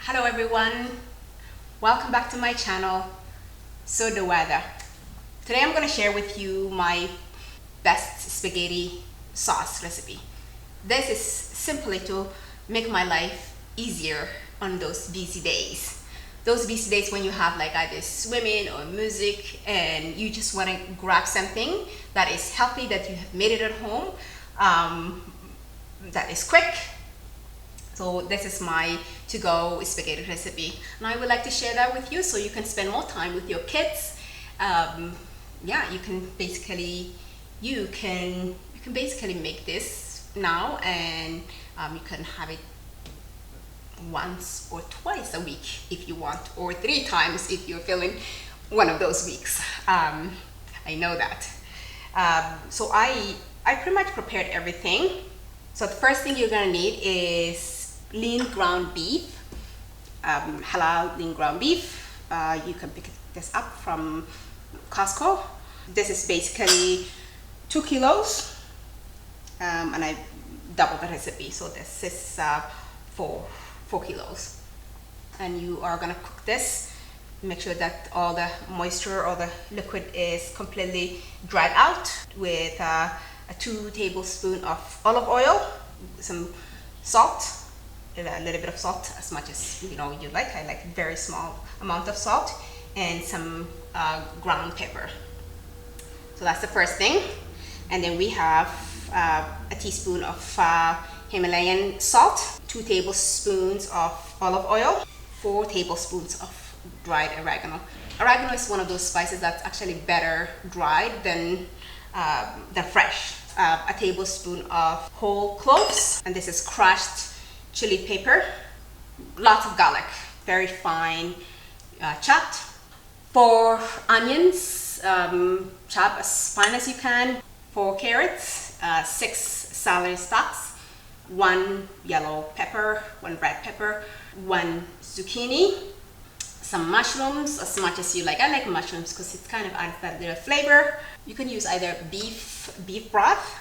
Hello everyone, welcome back to my channel. So the weather. Today I'm going to share with you my best spaghetti sauce recipe. This is simply to make my life easier on those busy days. Those busy days when you have like either swimming or music and you just want to grab something that is healthy, that you have made it at home, that is quick. So this is my to-go spaghetti recipe, and I would like to share that with you so you can spend more time with your kids. Yeah, you can basically make this now, and you can have it once or twice a week if you want, or 3 times if you're feeling one of those weeks. I know that. So I pretty much prepared everything. So the first thing you're gonna need is lean ground beef, halal lean ground beef. You can pick this up from Costco. This is basically 2 kilos, and I doubled the recipe, so this is 4 kilos. And you are gonna cook this. Make sure that all the moisture or the liquid is completely dried out with a 2 tablespoons of olive oil, some salt, a little bit of salt, as much as you like. I like very small amount of salt, and some ground pepper. So that's the first thing. And then we have a teaspoon of Himalayan salt, 2 tablespoons of olive oil, 4 tablespoons of dried oregano. Oregano is one of those spices that's actually better dried than fresh. A tablespoon of whole cloves, and this is crushed chili pepper, lots of garlic, very fine chopped, 4 onions, chopped as fine as you can, 4 carrots, 6 celery stalks, 1 yellow pepper, 1 red pepper, 1 zucchini, some mushrooms as much as you like. I like mushrooms because it kind of adds that little flavor. You can use either beef broth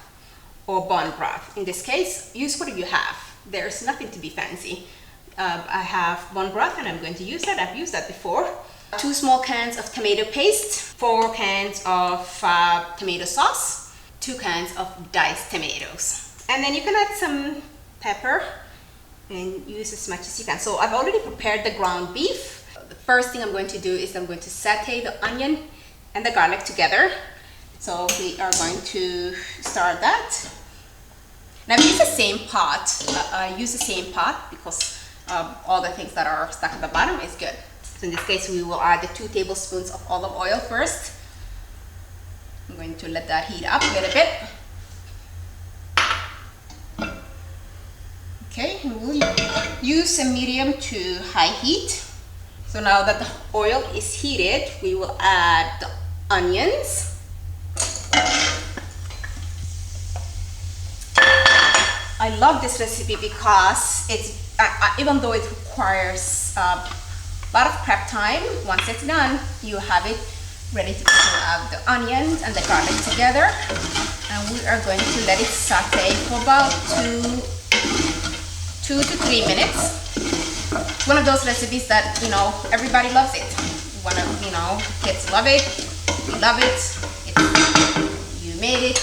or bone broth. In this case, use what you have. There's nothing to be fancy. I have bone broth and I'm going to use that. I've used that before. 2 small cans of tomato paste, 4 cans of tomato sauce, 2 cans of diced tomatoes. And then you can add some pepper and use as much as you can. So I've already prepared the ground beef. The first thing I'm going to do is I'm going to saute the onion and the garlic together. So we are going to start that. Now use the same pot. Use the same pot because all the things that are stuck at the bottom is good. So in this case, we will add the 2 tablespoons of olive oil first. I'm going to let that heat up a little bit. Okay, and we'll use a medium to high heat. So now that the oil is heated, we will add the onions. I love this recipe because it's even though it requires a lot of prep time, once it's done, you have it ready to go. The onions and the garlic together, and we are going to let it saute for about 2 to 3 minutes. It's one of those recipes that everybody loves it. Kids love it. You love it. You made it.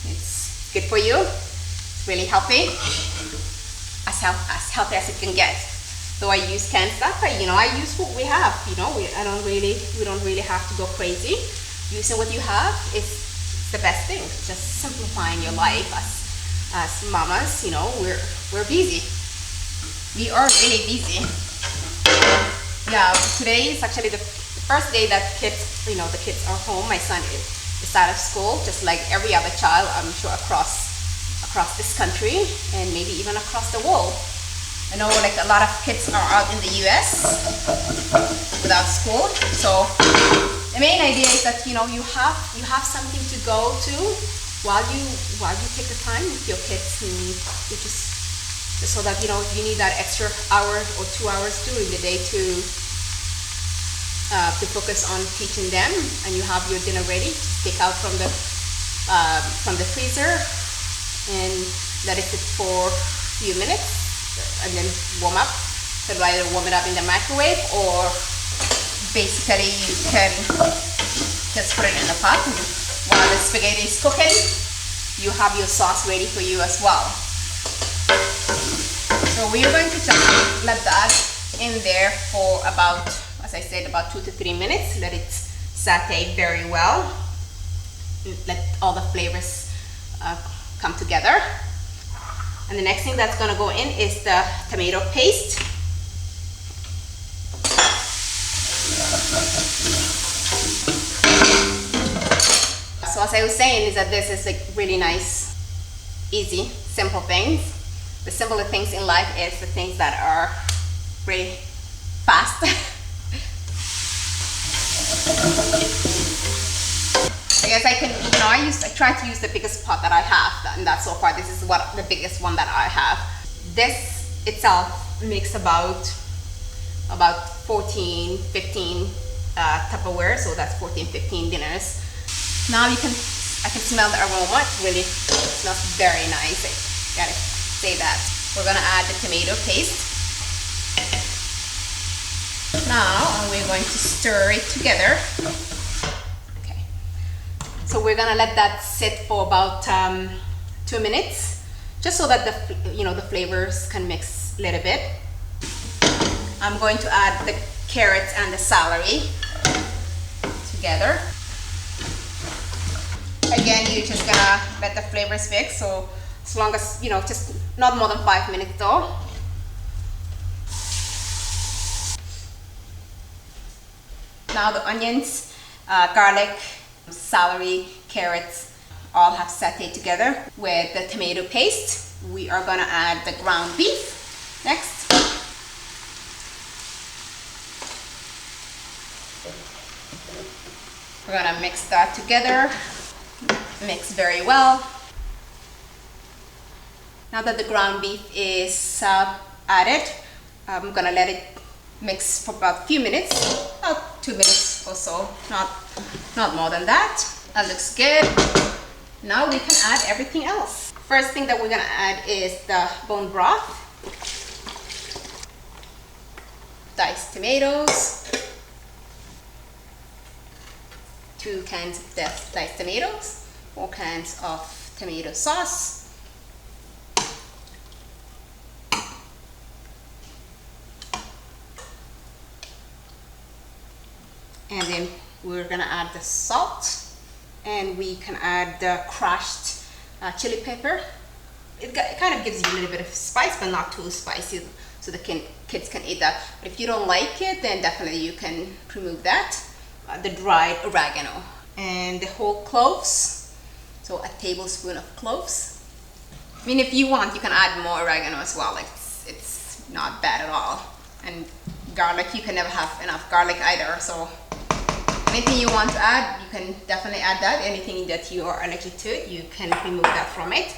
It's good for you. Really healthy, as healthy as it can get. Though I use canned stuff, I use what we have. We don't really have to go crazy. Using what you have is the best thing. Just simplifying your life. As mamas, we're busy. We are really busy. Yeah, today is actually the first day that the kids are home. My son is out of school, just like every other child, I'm sure, across this country and maybe even across the world. I know like a lot of kids are out in the US without school. So the main idea is that you have something to go to while you take the time with your kids, and you just so that you need that extra hour or 2 hours during the day to focus on teaching them, and you have your dinner ready. Take out from the freezer and let it sit for a few minutes and then warm up. could either warm it up in the microwave, or basically you can just put it in a pot, and while the spaghetti is cooking, you have your sauce ready for you as well. So we are going to just let that in there for about, as I said, about 2 to 3 minutes. Let it saute very well. Let all the flavors come together. And the next thing that's going to go in is the tomato paste. So as I was saying, is that this is like really nice, easy, simple things. The simpler things in life is the things that are really fast. I guess I can, I try to use the biggest pot that I have, and that so far this is the biggest one that I have. This itself makes about 14, 15 Tupperware, so that's 14, 15 dinners. Now I can smell the aroma. It really smells very nice. I gotta say that. We're gonna add the tomato paste. Now we're going to stir it together. Okay. So we're gonna let that sit for about 2 minutes, just so that the flavors can mix a little bit. I'm going to add the carrots and the celery together. Again, you're just gonna let the flavors mix, so as long as, just not more than 5 minutes though. Now the onions, garlic, celery, carrots all have sauteed together with the tomato paste. We are gonna add the ground beef next. We're gonna mix that together. Mix very well. Now that the ground beef is added, I'm gonna let it mix for about a few minutes, about 2 minutes or so, not more than that. That looks good. Now we can add everything else. First thing that we're gonna add is the bone broth, diced tomatoes, 2 cans of diced tomatoes, 4 cans of tomato sauce, and then we're gonna add the salt, and we can add the crushed chili pepper. It kind of gives you a little bit of spice, but not too spicy, so the kids can eat that. But if you don't like it, then definitely you can remove that. The dried oregano and the whole cloves, so a tablespoon of cloves. I mean, if you want, you can add more oregano as well. Like it's not bad at all. And garlic, you can never have enough garlic either, so anything you want to add, you can definitely add that. Anything that you are allergic to, you can remove that from it.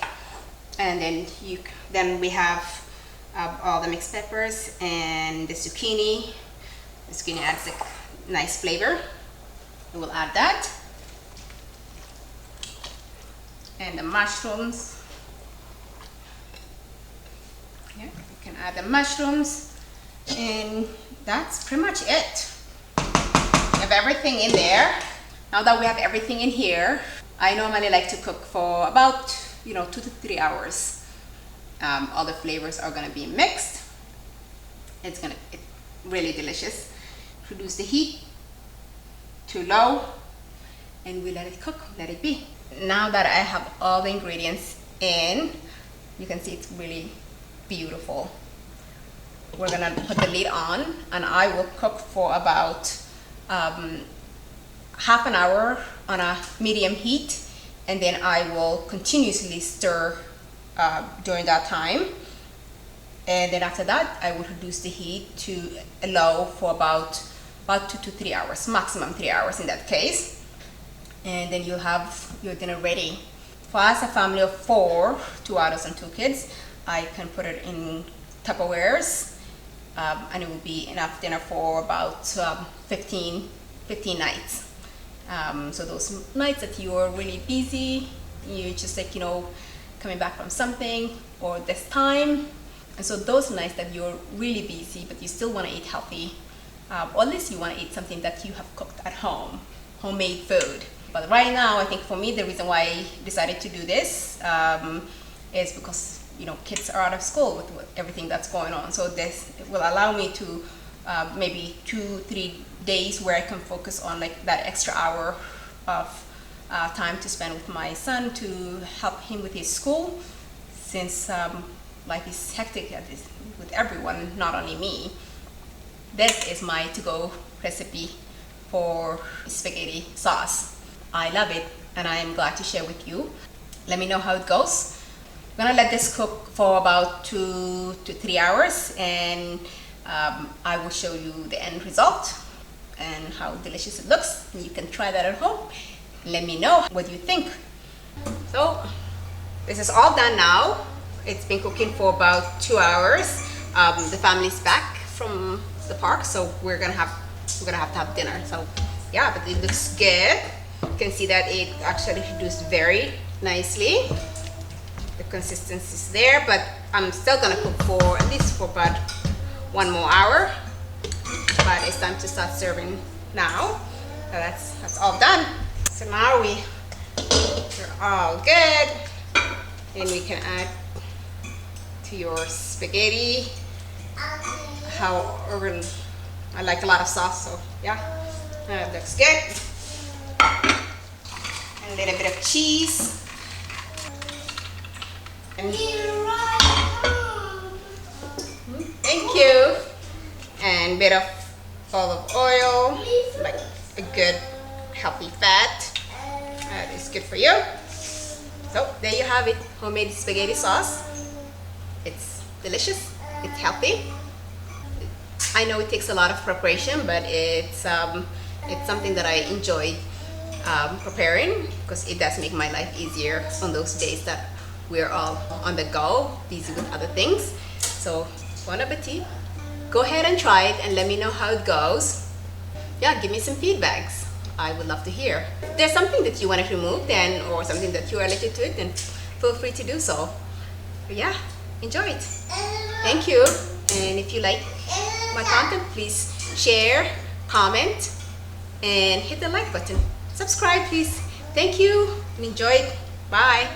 And then we have all the mixed peppers and the zucchini. The zucchini adds a nice flavor. We will add that. And the mushrooms. Yeah, you can add the mushrooms. And that's pretty much it. We have everything in there. Now that we have everything in here, I normally like to cook for about 2 to 3 hours. All the flavors are gonna be mixed. It's really delicious. Reduce the heat to low, and we let it cook, let it be. Now that I have all the ingredients in, you can see it's really beautiful. We're gonna put the lid on, and I will cook for about half an hour on a medium heat, and then I will continuously stir during that time. And then after that, I will reduce the heat to low for about 2 to 3 hours, maximum 3 hours in that case. And then you'll have your dinner ready. For us, a family of 4, 2 adults and 2 kids, I can put it in Tupperwares, and it will be enough dinner for about 15 nights. So those nights that you are really busy, you just coming back from something, or this time, And so those nights that you're really busy but you still want to eat healthy, or at least you want to eat something that you have cooked at home, homemade food. But right now, I think for me, the reason why I decided to do this is because, you know, kids are out of school with everything that's going on. So this will allow me to maybe 2-3 days where I can focus on like that extra hour of time to spend with my son to help him with his school, since life is hectic with everyone, not only me. This is my to-go recipe for spaghetti sauce. I love it and I am glad to share with you. Let me know how it goes. I'm gonna let this cook for about 2 to 3 hours, and I will show you the end result and how delicious it looks. You can try that at home. Let me know what you think. So this is all done now. It's been cooking for about 2 hours. The family's back from the park, so we're gonna have to have dinner. So yeah, but it looks good. You can see that it actually reduced very nicely. The consistency is there, but I'm still gonna cook for at least for about 1 more hour. But it's time to start serving now. So that's all done. So now we're all good, and we can add to your spaghetti. I like a lot of sauce, so yeah, that looks good. A little bit of cheese. And thank you. And a bit of olive oil, like a good healthy fat. That is good for you. So there you have it, homemade spaghetti sauce. It's delicious, it's healthy. I know it takes a lot of preparation, but it's something that I enjoy preparing, because it does make my life easier on those days that we're all on the go, busy with other things. So bon appetit. Go ahead and try it and let me know how it goes. Yeah, give me some feedbacks. I would love to hear. If there's something that you want to remove then, or something that you are allergic to it, then feel free to do so. But yeah, enjoy it. Thank you. And if you like my content, please share, comment, and hit the like button. Subscribe, please. Thank you and enjoy it. Bye.